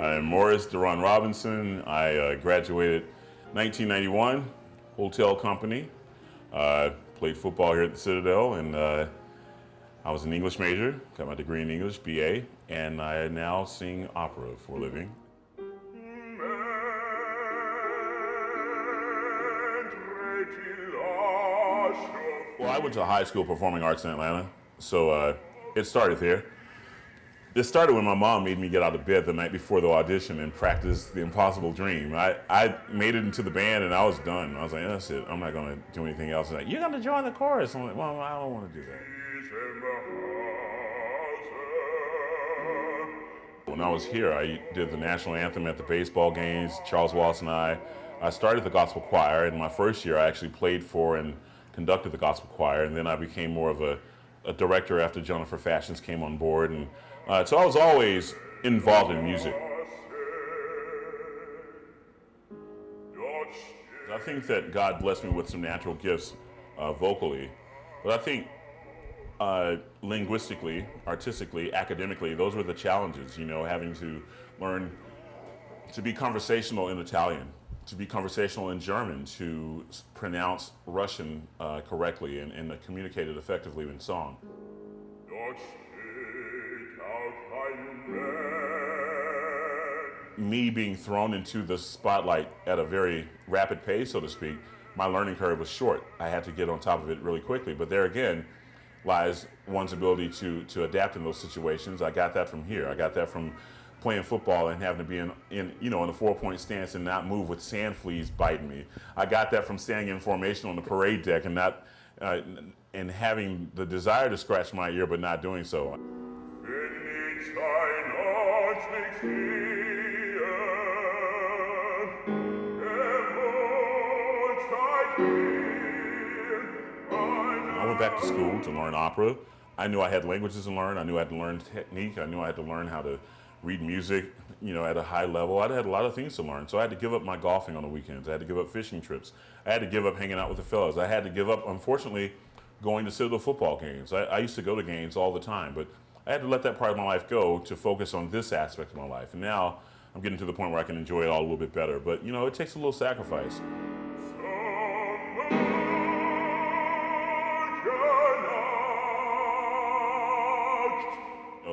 I'm Morris Dehron Robinson. I graduated 1991, hotel company. Played football here at the Citadel, and I was an English major, got my degree in English, BA, and I now sing opera for a living. Well, I went to high school performing arts in Atlanta, so it started there. It started when my mom made me get out of bed the night before the audition and practice The Impossible Dream. I made it into the band and I was done. I was like, that's it, I'm not gonna do anything else. Like, you're gonna join the chorus. I'm like, well, I don't wanna do that. When I was here, I did the national anthem at the baseball games, Charles Wallace and I started the gospel choir. In my first year, I actually played for and conducted the gospel choir, and then I became more of a director after Jennifer Fashions came on board. And so I was always involved in music. I think that God blessed me with some natural gifts vocally, but I think linguistically, artistically, academically, those were the challenges, you know, having to learn to be conversational in Italian, to be conversational in German, to pronounce Russian correctly and communicate it effectively in song. Me being thrown into the spotlight at a very rapid pace, so to speak, my learning curve was short. I had to get on top of it really quickly, but there again lies one's ability to adapt in those situations. I got that from here. I got that from playing football and having to be in a 4-point stance and not move with sand fleas biting me. I got that from standing in formation on the parade deck and not and having the desire to scratch my ear but not doing so. I went back to school to learn opera. I knew I had languages to learn. I knew I had to learn technique. I knew I had to learn how to read music, you know, at a high level. I had a lot of things to learn. So I had to give up my golfing on the weekends. I had to give up fishing trips. I had to give up hanging out with the fellas. I had to give up, unfortunately, going to Citadel football games. I used to go to games all the time, but I had to let that part of my life go to focus on this aspect of my life. And now I'm getting to the point where I can enjoy it all a little bit better. But, you know, it takes a little sacrifice.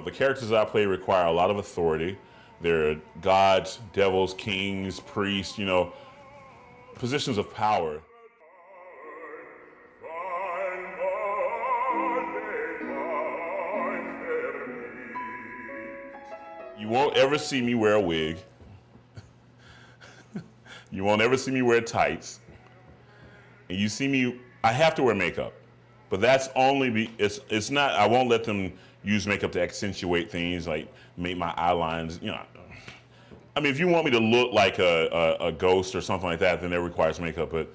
The characters I play require a lot of authority. They're gods, devils, kings, priests, you know, positions of power. You won't ever see me wear a wig. You won't ever see me wear tights. And you see me, I have to wear makeup. But that's only, it's not, I won't let them use makeup to accentuate things, like make my eye lines, you know. I mean, if you want me to look like a ghost or something like that, then that requires makeup. But,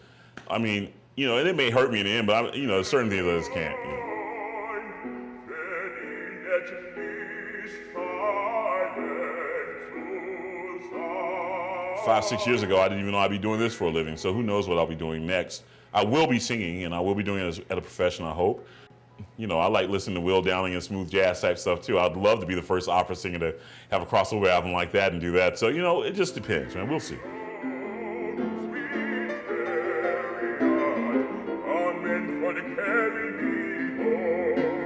I mean, you know, and it may hurt me in the end, but, you know, certain things I just can't, you know. 5-6 years ago, I didn't even know I'd be doing this for a living, so who knows what I'll be doing next. I will be singing, and I will be doing it at a profession, I hope. You know, I like listening to Will Downing and smooth jazz type stuff too. I'd love to be the first opera singer to have a crossover album like that and do that. So, you know, it just depends, man. We'll see.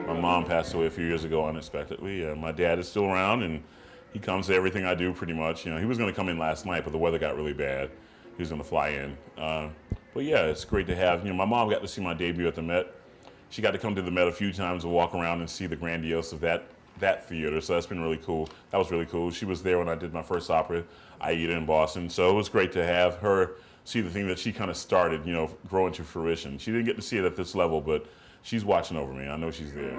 My mom passed away a few years ago unexpectedly. My dad is still around, and he comes to everything I do pretty much. You know, he was going to come in last night, but the weather got really bad. He was going to fly in. But yeah, it's great to have, you know, my mom got to see my debut at the Met. She got to come to the Met a few times and walk around and see the grandiose of that theater, so that's been really cool. That was really cool. She was there when I did my first opera, Aida, in Boston, so it was great to have her see the thing that she kind of started, you know, grow into fruition. She didn't get to see it at this level, but she's watching over me. I know she's there.